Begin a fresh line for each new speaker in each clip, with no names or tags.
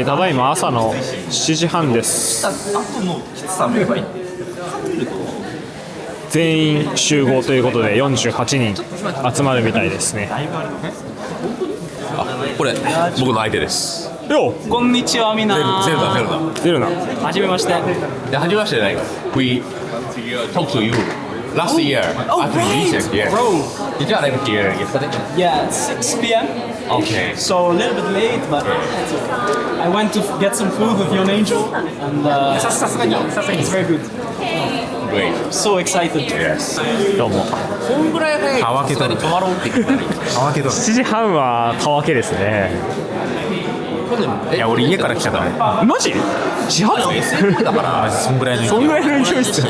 ただいま朝の7時半です。全員集合ということで48人集まるみたいですね。
これ僕の相手です。
よ
こんにちはみんな。
ゼルナ。
はじめまして。
はじめましてじゃないか。We talked to you last year after Reset. Yeah. Did you arrive here yesterday?
Yeah, 6 p.m.
Okay.
So a little bit late, but I went to get some food with your angel, and it's very good.
Great.
So excited.
Yes.
どうも。
こんぐらい早い。乾けとる。泊まろうって言ったのに。乾けとる。
7時半はたわけですね。
いや俺家から来ちゃったね。
マジ？始発？
だからマジそんぐらいの勢い。
そんぐらいの勢いっす。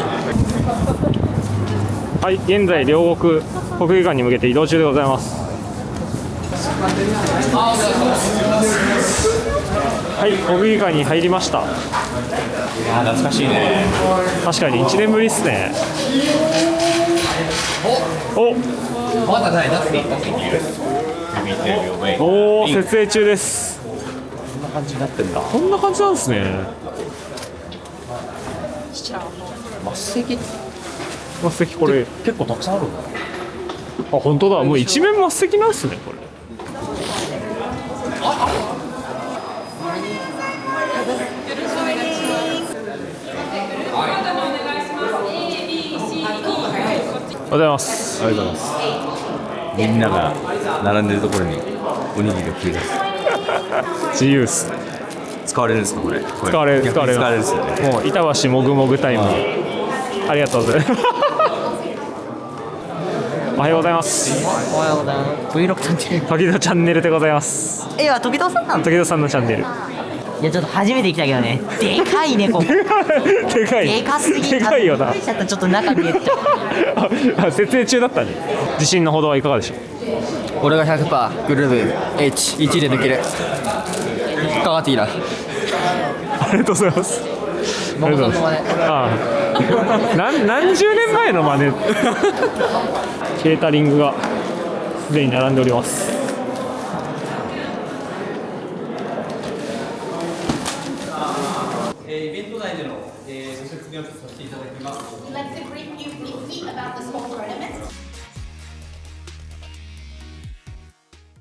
はい、現在両国国技館に向けて移動中でございます。はい、国技館に入りました。
いや懐かしいね。
確かに1年ぶりっすね。お、
まだないなって言った
おー、設営中です。
こんな感じになってんだ。
こんな感じなんですね。末席これ
結構たくさんあるんだ。
あ、本当だ。もう一面末席なんですねこれ。おはようございます。
ありがとうございます。みんなが並んでるところにおにぎりを食い出す。
自由っす。
使われるんですかこれ？
使われる
ですよね。
もう板橋もぐもぐタイム。ありがとうございます。おはようございます。
おはようございます。Vlog チャンネル。
時戸チャンネルでございます。
は時戸さんなの？
時戸さんのチャンネル。
いやちょっと初めて来たけどね。でかいねここ。
でかい。
でかすぎ。
でかいよな。
ちょっと中見えちゃう。
あ、設営中だったね。自信のほどはいかがでしょう。
俺が 100% グルーブ H1 で抜ける。かかっていいな。
ありがとうございます。ありがとうございます。ああ、何十年前の真似。ケータリングがすでに並んでおります。
イベント内でのご説明をさせていただきます。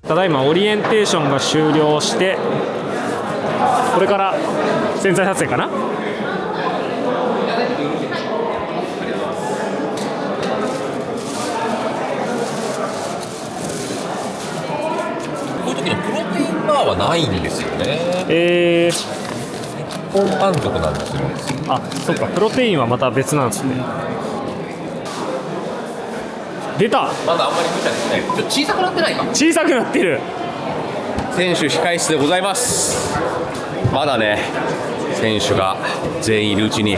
ただいまオリエンテーションが終了して、これから潜在撮影かな。
こういう時のプロテインバーはないんですよね。本満足なんですよ。
あ、そっか、プロテインはまた別なんですね。出た。
まだあんまり無茶ですね。ちょっと小さくなってないか。
小さくなってる。
選手控室でございます。まだね選手が全員いるうちに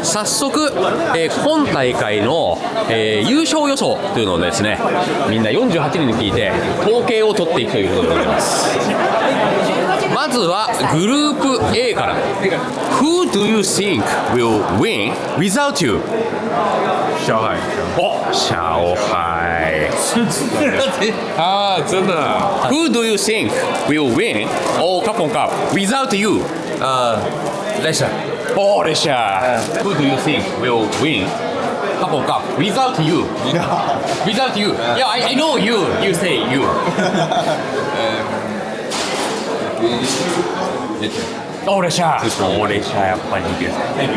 早速、今大会の、優勝予想というのをですねみんな48人に聞いて統計を取っていくということでございます。まずはグループ A から Who do you think will win without you? 上海。お、上海。啊，真的。Who do you think will win all Capcom Cup without you?
列車。
Oh, Russia. Who do you think will win Capcom Cup without you? Without you? Yeah, I know you. You say you. オーレシャー。オーレシャーやっぱり人気ですね。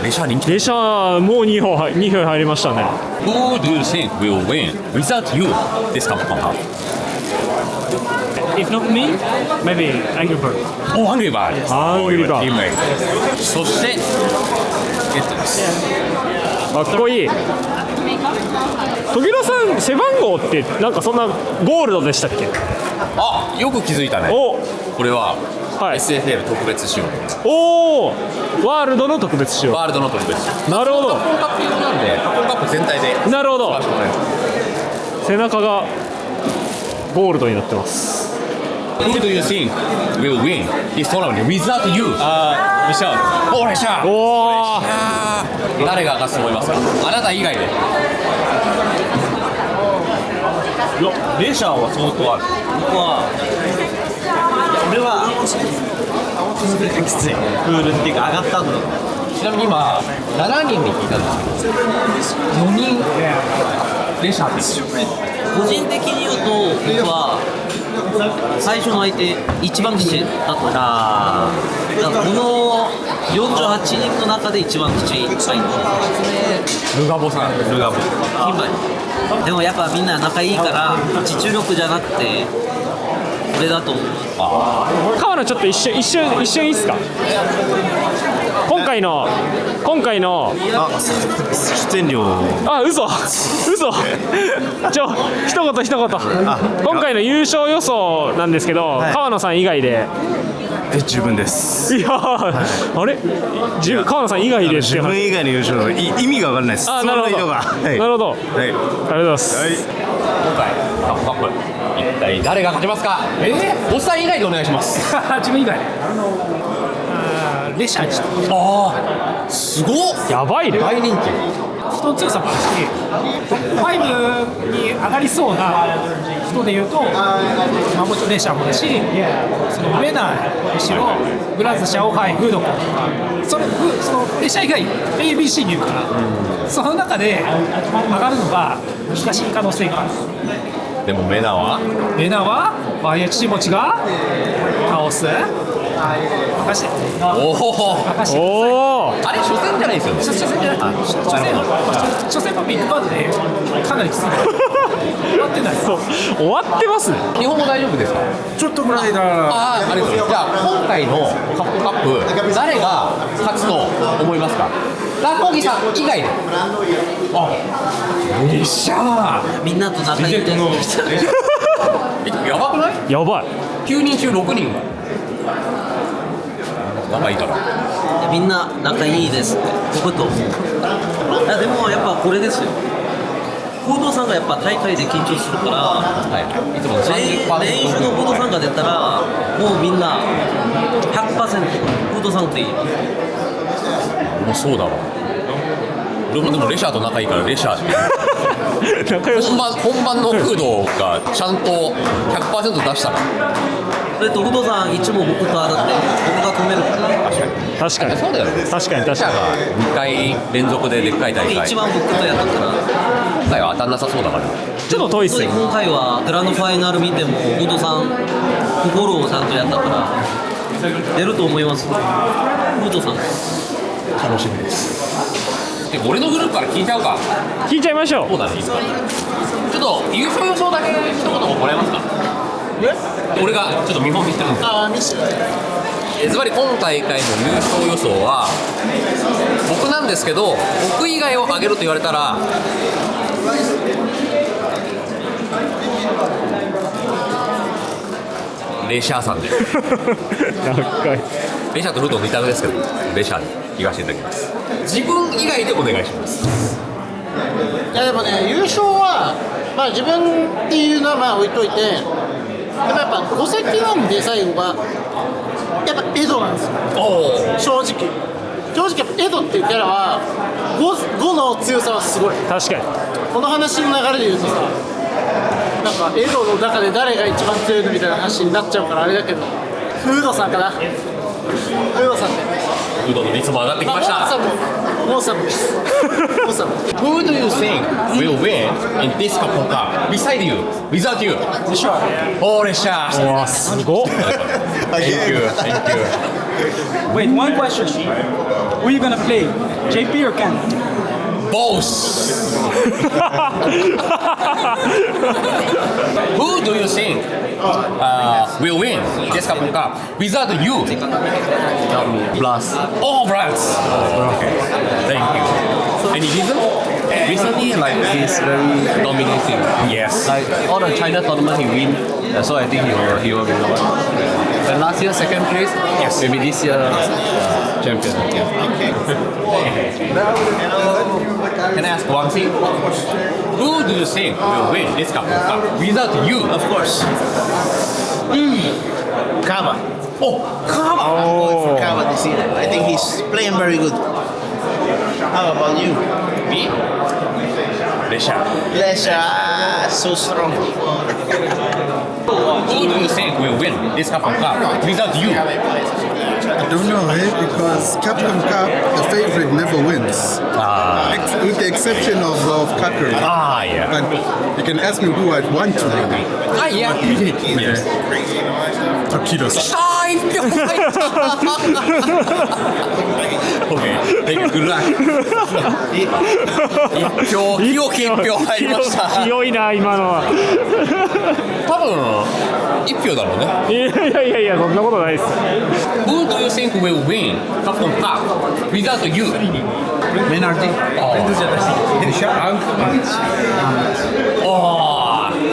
レシャー人気。
列車もう2票入りましたね。
Who do you think will win without you this Capcom Cup?
If not me, maybe Angry Bird.
Oh, Angry Bird.
Angry Bird.
Teammate. そしてゲットです。
かっこいい。時戸さん背番号ってなんかそんなゴールドでしたっけ？
あ、よく気づいたね。
お、
これは、
はい、
SFL 特別仕様。
おお、ワールドの特別仕様。
ワールドの特別仕様。
なるほど。
カップ用なんで、カップ全体で。
なるほど。背中がゴールドになってます。
Who do you think will win this tournament without you?
ミシャール。
オーレシャー。
おお。
誰が勝つと思いますか？あなた以外で。
いや、レーシャーは相当ある。僕は、俺はきつい。プールっていうか上がった後だ。
ちなみに今7人に聞いたんですけど4人レシャーって
個人的に言うと僕は最初の相手一番きちだっただからこの48人の中で一番きちい相手
ルガボさんルガボ
でもやっぱみんな仲いいから実力じゃなくてこれだと思う。
川野ちょっと一瞬いいっすか。今回の
出演料
あ、嘘一言今回の優勝予想なんですけど、川野さん以外で
十分です。
いやー、あれ川野さん以外でって
自分以外の優勝の意味が分からないです。
あ、なるほど、
はい、
なるほど、
はい、
ありがとうございます、
はい、
今回カップ一体誰が勝ちますか。おっさん以外でお願いします
自分以外。レシャーにした。
ああすごっ
やばいね。
大人気
人の強さもあるし、トップ5に上がりそうな人でいうと、まあ、もちろんレシャーもだし、そのベナーにしろ、グランズ、シャオハイ、フードコそのレシャー以外 ABC にいるから、その中で上がるのが難しい可能性がある。
でもメナは
ベナーはバイヤチモチが倒す任して
おお
任して
おお、
あれ初戦じゃないですよね
初戦じゃない初戦はビッグバードでかなりきつい終わってない
終わってますね。
日本語大丈夫ですか。
ちょっとぐらいだ。
ありがとうございます。じゃあ今回のカップ誰が勝つと思いますか。ラコギさん以外で。あ、よっしゃ
みんなと仲いいって
ーやばくない。
やばい。
9人中6人が仲いいから
みんな仲いいです僕と。いやでもやっぱこれですよ。報道さんがやっぱ大会で緊張するから、
いつもの30%
練習の報道さんが出たらもうみんな 100% 報道さんっていい。
もうそうだわ。でもレシャーと仲いいからレシャーで
仲良し。
本番の空洞がちゃんと 100% 出したら
それと報道さんいつも僕と当たって僕が止めるから
確かに
そうだよね。
確かに
レシャーが2回連続ででっかい大会
一番僕とやったから
今回は当たんなさそうだから
ちょっと遠いっすね。
今回はグランドファイナル見ても報道さん心をちゃんとやったから出ると思います。報道さん
楽しみです。俺のグループから聞いちゃうか。
聞いちゃいましょう。
そうだね、いいですか。ちょっと優勝予想だけ一言もらえますか。俺がちょっと見本見してるんですずばり今大会の優勝予想は僕なんですけど、僕以外を挙げろと言われたらレシャーさんで
長い。
レシャーとルートの2択ですけどレシャーで言わせていただきます。自分以外でお願いします。
いやでもね、優勝は、まあ、自分っていうのはまあ置いといて、でもやっぱ5席なんで最後がやっぱエドなんですよ。正直やっぱエドっていうキャラは 5の強さはすごい。
確かに。
この話の流れで言うとさ、なんかエドの中で誰が一番強いのみたいな話になっちゃうからあれだけど、フードさんかな。フードさんね。
フードの率も上がってきました。
モーサムです。モーサム。
Who do you think will win in this Capcom Cup beside you, without you? おーレシャー。
うわすごっ。
Thank you, thank you.
Wait, one question. Who are you gonna play? JP or Ken?
Both. Who do you think will win this Capcom Cup without you?
Blast.
Oh, Blast. Okay. Thank you. Any reason?
Recently, like he's very dominating.
Yes.
Like all the China tournament he win, so I think he will be the one. And last year second place, yes. Maybe this year champion. Yeah.
Can I ask one thing? Who do you think will win this Capcom Cup without you?
Of course. Kaba.
Oh, come on.
I'm going for Kaba this year. I think he's playing very good. How about you?
Me? Lesha.
Lesha, so strong.
Who do you think will win this Capcom Cup without you?
don't know, because Capcom Cup, the favorite never wins. With the exception of Kakarot.
Yeah.
But you can ask me who I'd want to win.
Yeah.
Tokido-san.
Okay. Thank you. Good luck. 清き一票入りました
清いな今のは。
多分1票だろうね。
いやそんなことないです。
Who do you think will win Capcom Cup without you?
Menardi.
Oh.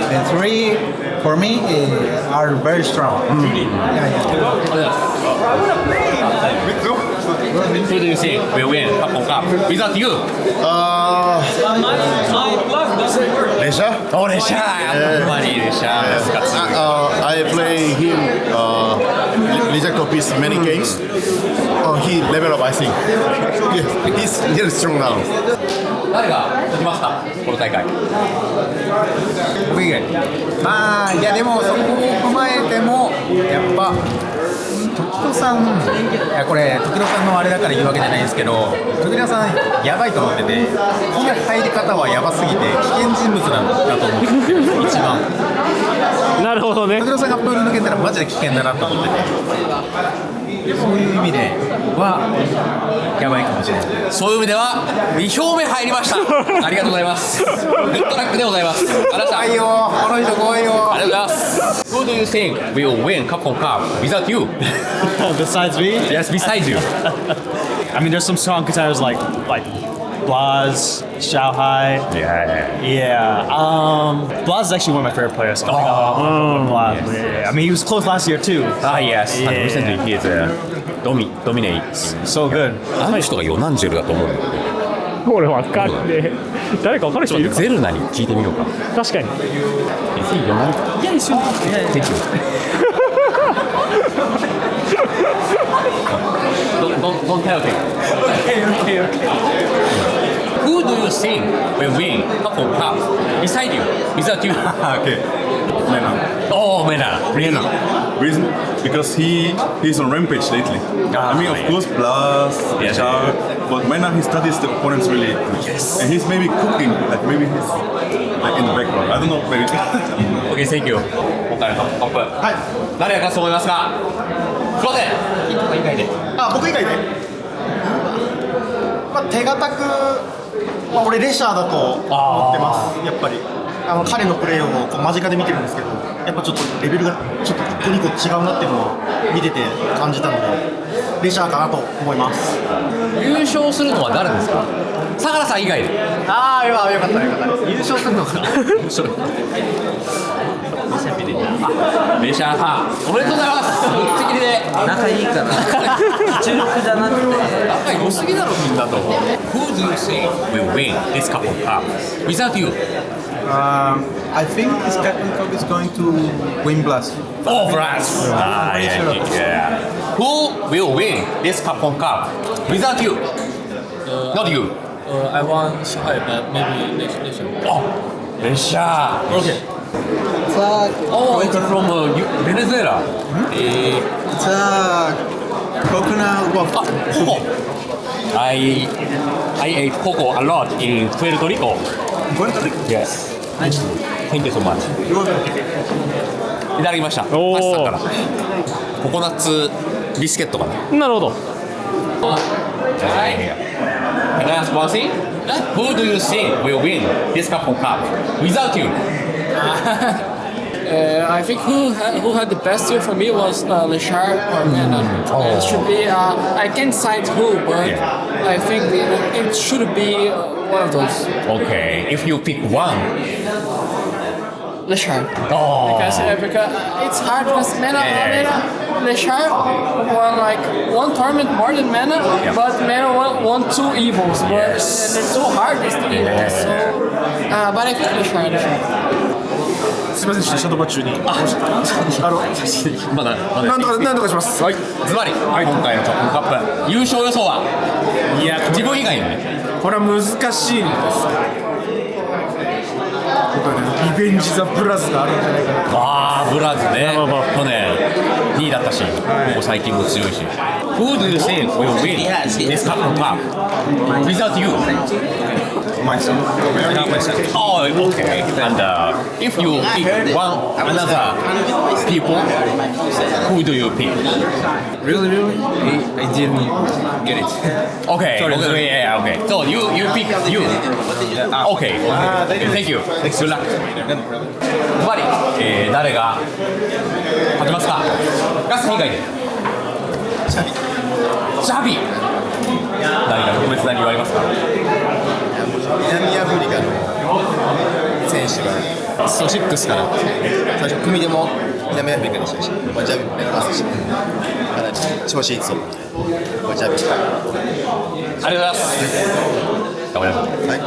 The three for me are very strong.
Who do you think will win Capcom Cup without you?
Leisha?
Oh, Leisha. やっぱりLeishaですか。
I play him reject piece many games. He level up, I think. Yeah, he's really strong now.
誰が来ますかこの大会。
僕以外。まあいやでもそこを踏まえてもやっぱ時戸さん、いやこれ時戸さんのあれだから言うわけじゃないんですけど、時戸さんやばいと思ってて、この入り方はやばすぎて危険人物なんだと思って一番。
なるほどね。
時戸さんがプール抜けたらマジで危険だなと思ってて、そういう意味ではやばいかもしれない。
そういう意味では2票目入りました。ありがとうございます。グッドラックでございます。ありがとうございます。
この人怖いよ。
ありがとうございます。Who do you think will win Capcom Cup without you?
Besides me?
Yes, besides you.
I mean, there's some strong contenders like Blaz, Xiaohai. Yeah. Blaz is actually one of my favorite players. So Blaz. Yeah. I mean, he was close last year too.
Yes.
Yeah.
Recently he is dominate.
So good.
あの人がヨナンジェルだと思う。
俺わかんねえ。誰かわかる人いるか。
ゼルナに聞いてみようか。
確かに。
ヨナン。いや一緒に。Thank you. Don't tell him. Okay. Who do you think will win Capcom Cup beside you, without you?
Okay. Mena.
Oh, Mena. Really?
Reason? Because he's on rampage lately. I mean, of course, Blast,
Yes.
Char, but Mena, he studies the opponents really.
Yes.
And he's maybe cooking, like maybe he's like in the background. I don't know, maybe.
Okay, thank you. 今回のトップ。はい。誰が勝つと思いますか。すいません。以外で。
僕以外で、手堅く、俺レシャーだと思ってます。やっぱり彼のプレーをこう間近で見てるんですけど、やっぱちょっとレベルがちょっと1個2個違うなっていうのを見てて感じたので、レシャーかなと思います。
優勝するのは誰ですか。相良さん以外で。
よかった優勝するのかな。
レシャーさんおめでとうございます。ぶっちぎりで
仲いいから実力じゃなくて
仲良すぎだろみんなと。Who do you think will win this Capcom Cup without you?
I think this Capcom Cup is going to win Blast.
Oh, Blast. Yeah. Who will win this Capcom Cup without you? Not you.
I want Xiaohai, but maybe Leisha.
Oh, Leisha. Okay. Oh, it's from Venezuela.
It's a coconut waffle.
Coco. I ate coco a lot in Puerto Rico.
Puerto Rico?
Yes. Thank you so much. いただきました。
おー
パスさんから。ココナッツビスケットかな。
なるほど。
Can I ask one thing? Who do you think will win this Capcom Cup without you?
I think who had the best year for me was Leshar or Mena. It should be, I can't cite who, but I think it should be one of those.
Okay, if you pick one.
Leshar.
Oh.
Because it's hard because Leshar won like one tournament more than Mena, but Mena won two evils. But and it's so hard with the evils. So, but I think Leshar.
すみません、シャドーバ中に。
まだ
なんとかします。
はい。ズバリ、今回のカップカップ優勝予想は。
いや、
自分以外にね。
これは難しいんです。
ことでリベンジ・ザ・ブラズがあるんじゃないかなと。
ああ、ブラズね。去年2位だったし、ここ最近も強いし。Who do you think will win this Capcom Cup without you?
Myself. Not myself.
Oh, okay. And if you pick another people, who do you pick?
Really? I didn't get it.
Okay.
Sorry,
okay.
sorry.
Yeah. Okay. So you pick you. Okay. Thank you. Good luck. ズバリ、誰が勝ちますか？ガス以外で。シャビ。何か特別な理由ありますか？
南アフリカの選手がソシックスから最初組でも南アフリカにしたし、ジャビもねますし、かなり調子いいですよ。ジャビ。
ありがとうございます。頑張りましょう。はい。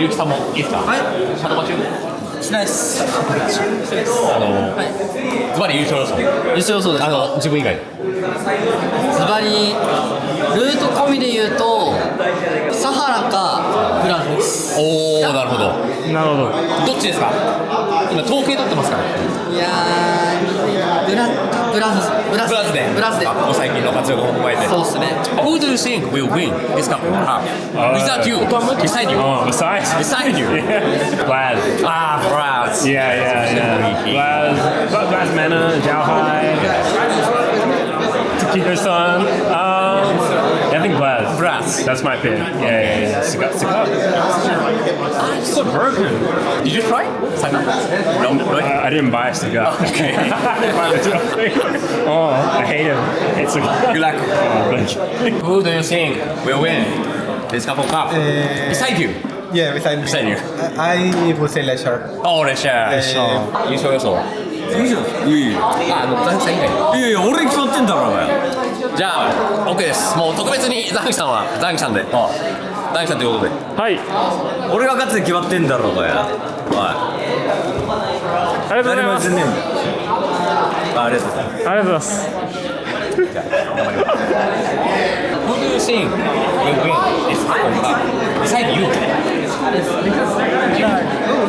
ゆうきさんもいいですか？はい。シャドーバ中？
しないです。
ズバリ優勝予想。
優勝予想ですか？
自分以外で。
ズバリルート込みで言うとサハラかブラズです。
おお、なるほど。
なるほど。
どっちですか？今統計取ってますから。
いやー、ブラズで。
最近の活躍を踏まえて。
そうですね。
Who do you think will win this cup? Without you, beside you. Beside you.
Blaz.
Ah, Blaz.
Yeah. Blaz Mana, Zhao Hai, Takiko-san. I think Blaz. That's my pick. Yeah. Cigar. So broken.
Did you try? No.
I didn't buy a cigar.
Okay.
Oh, I hate him. It's a
Good luck.
thank you.
Who do you think will win this cup? Beside you.
Yeah, beside
you.
I would say Leshar.
Oh, レシャー。優勝予想。ザンキさん以外。
いや俺に決まってんだろお前。
じゃあ OK です。もう特別にザンキさんはザンキさんで。ザンキさんということで。
はい。
俺が勝つに決まってんだろこれ。おい。
ありがとうございます。
ねえんだよ。ありがとうございます。
ありがとうございます。
Who do you think will win this cup? Beside you.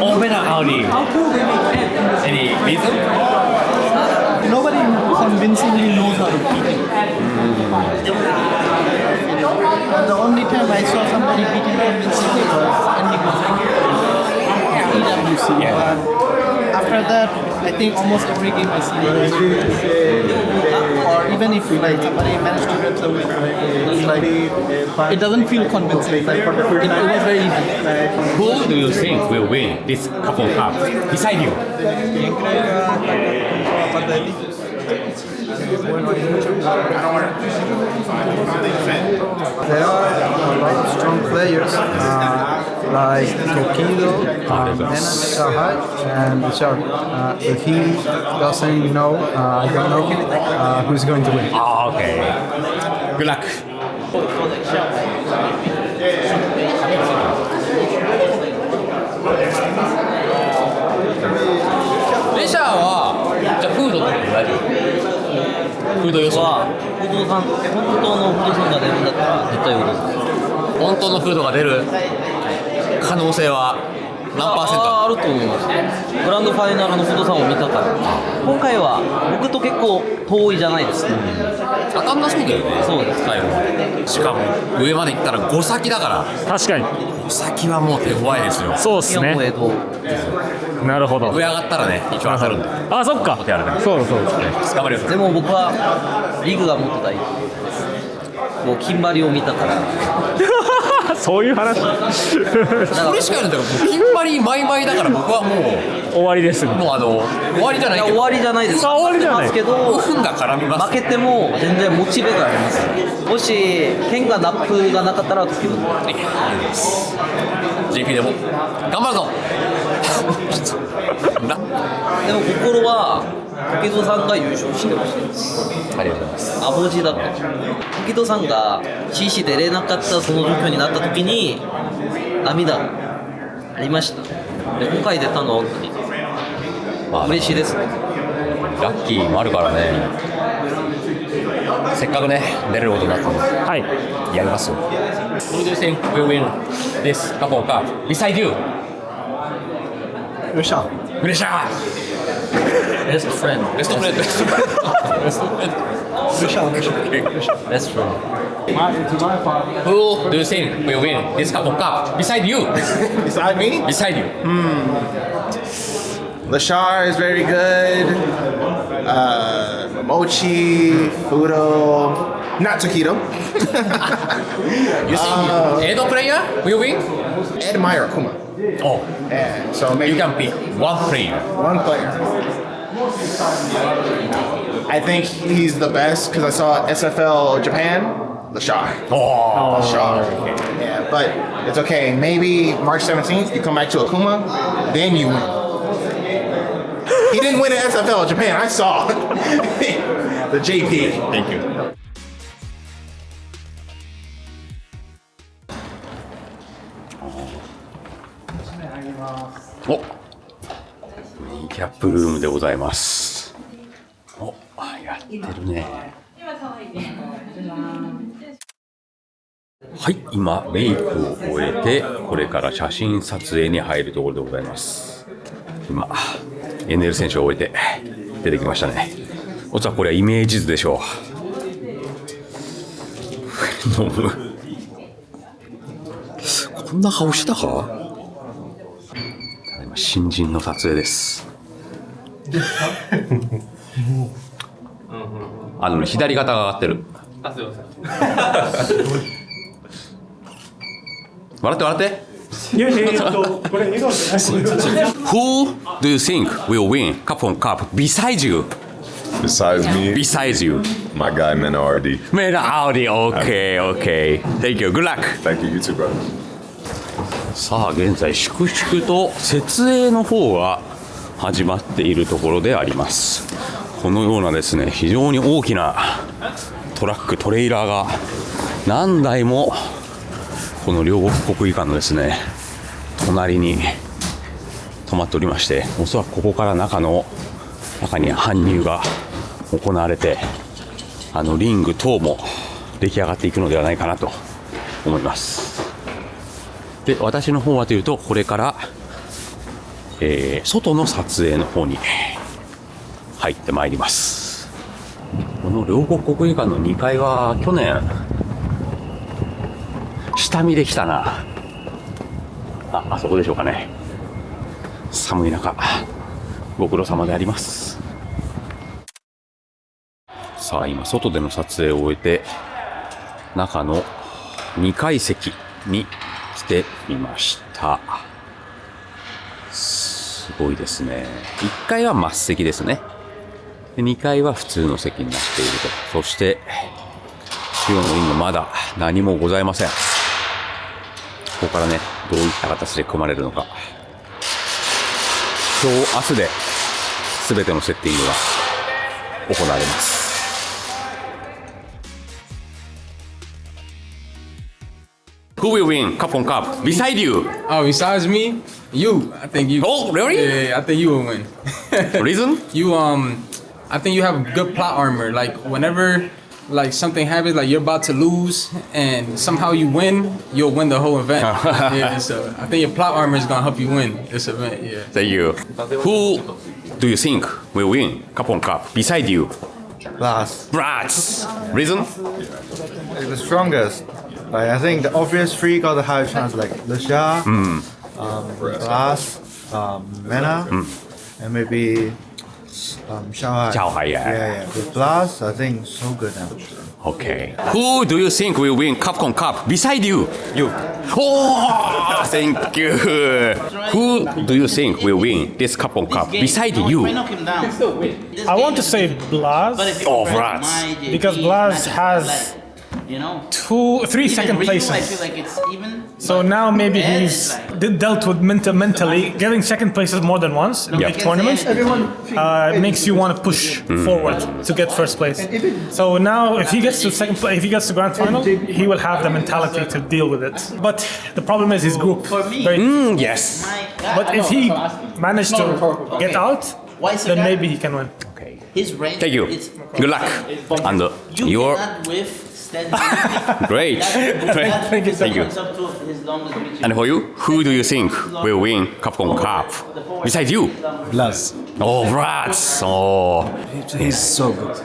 Omena Audi. Any reason?
Nobody convincingly knows how to beat him. The only time I saw somebody beat him convincingly was Andy EWC. After that, I think almost every game I see or even if like somebody managed to get the win, it's like it doesn't feel convincing. It was very easy.
Who do you think will win this couple cup? Beside you.
There are a lot of strong players like Tokido, Menan Shahai, and Richard. But he doesn't know, I don't know who's going to win.
Oh, okay. Good luck. レシャーはじゃあフードって大丈夫？フード予想は
不動産、本当の不動産が出るんだったら絶対不動産。
本当のフードが出る可能性は何パーセント？
あると思います。グランドファイナルの不動産を見たから今回は僕と結構遠いじゃないですか。
当たんなそうだよね。
そうです。
最後しかも上まで行ったら5先だから
確かに
5先はもう手強いですよ。
そうですね。なるほど。
上上がったらね一応当たるんで。
あ、そっか。そうです。
頑張ります。
でも僕はリグが持ってたい。もう金張りを見たから
そういう話
それしかやるんだからもう金張りマイマイだから僕はもう
終わりです。
もう終わりじゃないけど。
終わりじゃないです。
終わりじゃない
けど
運が絡みます。
負けても全然モチベがあります。もし剣がナップがなかったら時々
GP でも頑張るぞ
でも心は時戸さんが優勝してほしいです。
ありがとうございます。
アボジだと時戸さんが CC 出れなかったその状況になった時に涙がありました。で今回出たのは本当に、嬉しいです。
ラッキーもあるからね。せっかくね出れることになったので、はい、やりますよ。Who do you think will win this couple cup beside you?
よっしゃ。
フレッシャー
Best friend.
ベストフレンド
Best friend.
Who do you think will win this cup of cup? Beside you.
Beside me?
Beside you.
Lashar is very good. Mochi, Fudo, not Takedo.
You think Edo player will win?
Ed Meyer Kuma.
Oh,
Yeah, so maybe
you can pick one player.
one player. I think he's the best because I saw SFL Japan, Lashar.
Oh,
Lashar. Yeah, but it's okay. Maybe March 17th, you come back to Akuma, then you win. He didn't win at SFL Japan. I saw the JP.
thank you. お、キャップルームでございます。お、やってるね。はい、今メイクを終えて、これから写真撮影に入るところでございます。今 NL 選手を終えて出てきましたね。おつはこれはイメージ図でしょう。飲む。こんな顔したか？今新人の撮影です。左肩が上がってる。
あ、すいません。
笑って笑って。
いやいやいや、これ笑顔じゃない。
Who do you think will win Capcom Cup beside you?
Besides me?
Besides you.
My guy, Menardi.
Menardi, okay, okay. Thank you, good luck.
Thank you, you too, brother.
さあ、現在、粛々と設営の方が始まっているところであります。このようなですね、非常に大きなトラック、トレーラーが何台もこの両国国技館のですね、隣に止まっておりまして、おそらくここから中に搬入が行われて、リング等も出来上がっていくのではないかなと思います。で、私の方はというと、これから、外の撮影の方に入ってまいります。この両国国技館の2階は去年下見できたな。あそこでしょうかね。寒い中ご苦労様であります。さあ、今外での撮影を終えて中の2階席に来てみました。すごいですね。1階は末席ですね。で、2階は普通の席になっていると。そして中央のリングまだ何もございません。ここからね、どういった形で組まれるのか。今日、明日で全てのセッティングが行われます。Who will win Capcom Cup? Beside you.
Oh, besides me, you. I think you.
Oh, really?
Yeah, I think you will win.
Reason?
You I think you have good plot armor. Like whenever like something happens, like you're about to lose, and somehow you win, you'll win the whole event. Yeah, so I think your plot armor is gonna help you win this event. Yeah.
Thank you. Who do you think will win Capcom Cup? Beside you.
Blast.
Blast. Reason?
The strongest. Like, I think the obvious three got the high chance, like Lashar, Blast, Mena, and maybe Xiaohai.
Xiaohai, yeah.
Yeah. With Blast, I think so good now.
Okay. Who do you think will win Capcom Cup? Beside you. You. Oh, thank you. Who do you think will win this Capcom Cup? Beside you.
I want to say Blaz.
Oh, Blaz.
Because Blaz has 3 second places. So now maybe he's dealt with mentally. Getting second places more than once in big tournaments makes you want to push forward to get first place. So now if he gets to second place, if he gets to grand final, he will have the mentality to deal with it. But the problem is his group.
Yes.
But if he managed to get out, then maybe he can win.
Thank you. Good luck. And your Great. Thank you. And for you, who do you think will win Capcom Cup? Besides you?
Blaz.
Oh, Blaz. Oh.
He's so good.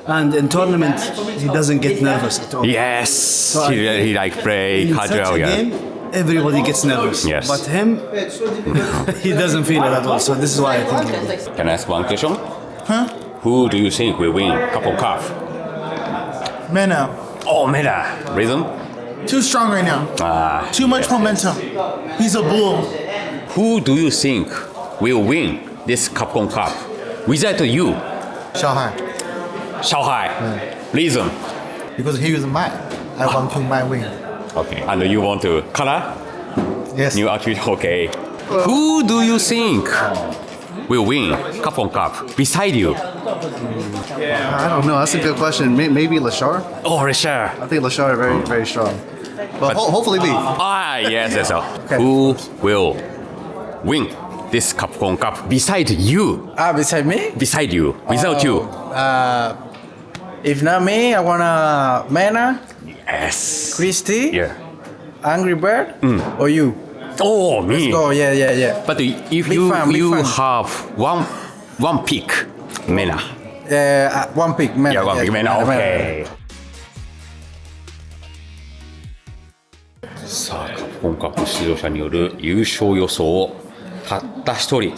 And in tournament, he doesn't get nervous at all.
Yes.
So
he like play
in
casual.
such a game, everybody gets nervous.
Yes.
But him, he doesn't feel it at all. So this is why I think he will.
Can I ask one question?
Huh?
Who do you think will win Capcom Cup?
Mena.
Oh, Mena. Reason?
Too strong right now. Too much momentum. He's a bull.
Who do you think will win this Capcom Cup without you?
Shanghai.
Shanghai. Reason?
Because he was mine. I want to my win.
Okay. And you want to Kara?
Yes.
New actually okay. Who do you think will win Capcom Cup beside you?
I don't know. That's a good question. Maybe Lashar?
Oh, Lashar.
I think Lashar very, very strong. But hopefully me.
Yes. Who will win this Capcom Cup beside you?
Beside me?
Beside you. Without you.
If not me, I wanna Mena.
Yes.
Christy.
Yeah.
Angry Bird. Or you.
Oh, me.
Let's go. Yeah.
But if you have one pick, Mena.
One pick, Mena.
Yeah, one pick, Mena. Okay. さあ、カプコンカップ出場者による優勝予想をたった一人、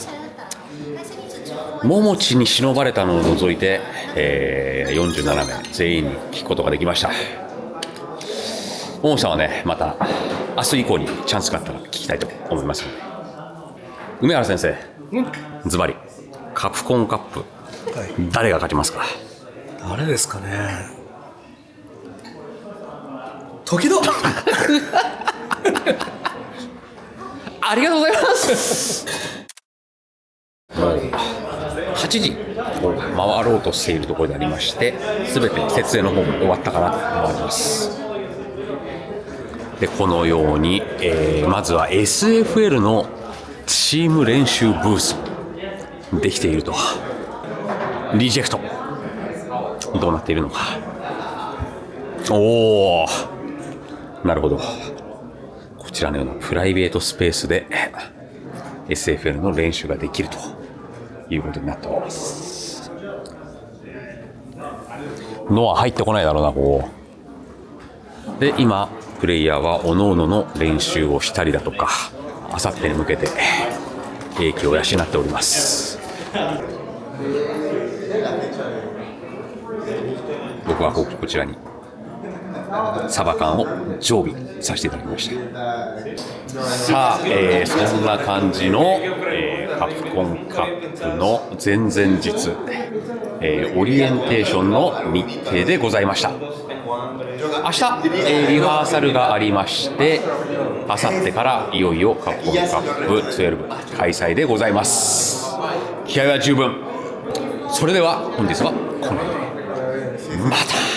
桃地に忍ばれたのを除いて、47名全員に聞くことができました。桃地さんはね、また明日以降にチャンスがあったら聞きたいと思いますので。梅原先生、ズバリカプコンカップ、誰が勝ちますか？
誰ですかね。時々
ありがとうございます。もう8時を回ろうとしているところでありまして、すべて設営の方も終わったかなと思います。でこのように、まずは SFL のチーム練習ブースできていると。リジェクトどうなっているのか。おお、なるほど。こちらのようなプライベートスペースで SFL の練習ができるということになっております。ノア入ってこないだろうな、ここで。今プレイヤーは各々の練習をしたりだとか、あさってに向けて英気を養っております。僕はこちらにサバ缶を常備させていただきました。さあ、そんな感じの、カプコンカップの前々日、オリエンテーションの日程でございました。明日、リハーサルがありまして、あさってからいよいよカプコンカップ12開催でございます。気合は十分。それでは本日はこの辺でまた。